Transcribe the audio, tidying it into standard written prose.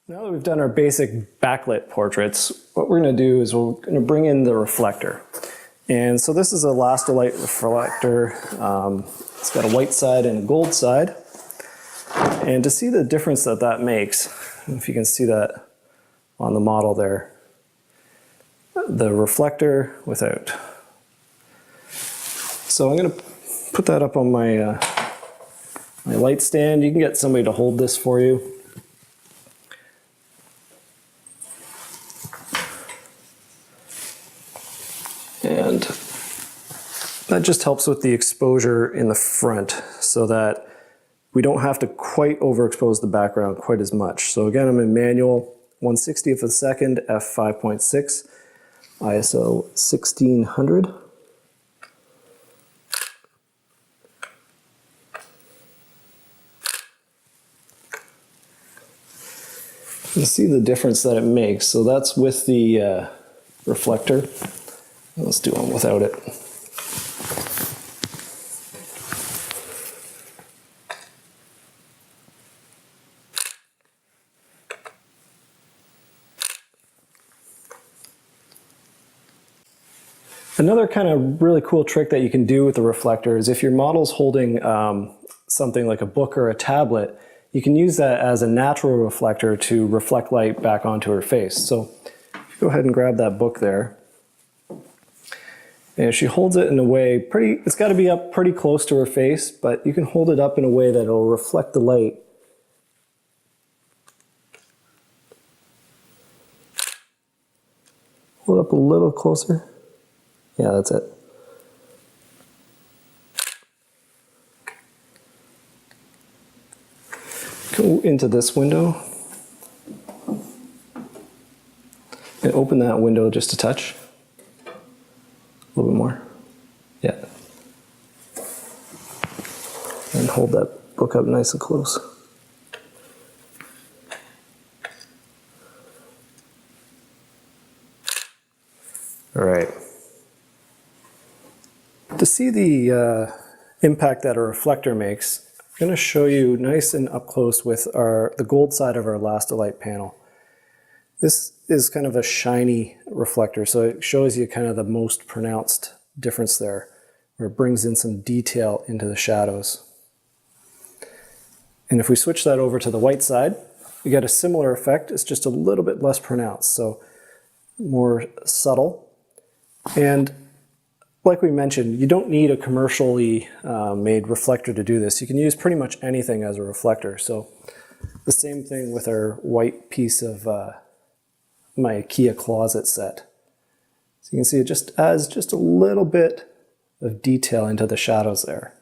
Now that we've done our basic backlit portraits, what we're going to do is we're going to bring in the reflector. And so this is a Last-A-Light reflector. It's got a white side and a gold side. And to see the difference that that makes, if you can see that on the model there, the reflector without. So I'm going to put that up on my, my light stand. You can get somebody to hold this for you. And that just helps with the exposure in the front so that we don't have to quite overexpose the background quite as much. So again, I'm in manual, 1/60th of a second, f5.6, ISO 1600. You see the difference that it makes. So that's with the reflector. Let's do one without it. Another kind of really cool trick that you can do with the reflector is if your model's holding something like a book or a tablet, you can use that as a natural reflector to reflect light back onto her face. So if you go ahead and grab that book there, and she holds it in a way it's got to be up pretty close to her face, but you can hold it up in a way that it'll reflect the light. Hold it up a little closer. Yeah, that's it. Go into this window and open that window just a touch. A little bit more. Yeah. And hold that book up nice and close. All right. To see the impact that a reflector makes, I'm going to show you nice and up close with the gold side of our Last-A-Light panel. This is kind of a shiny reflector, so it shows you kind of the most pronounced difference there, where it brings in some detail into the shadows. And if we switch that over to the white side, we get a similar effect. It's just a little bit less pronounced, so more subtle. And like we mentioned, you don't need a commercially made reflector to do this. You can use pretty much anything as a reflector. So the same thing with our white piece of my IKEA closet set. So you can see it just adds just a little bit of detail into the shadows there.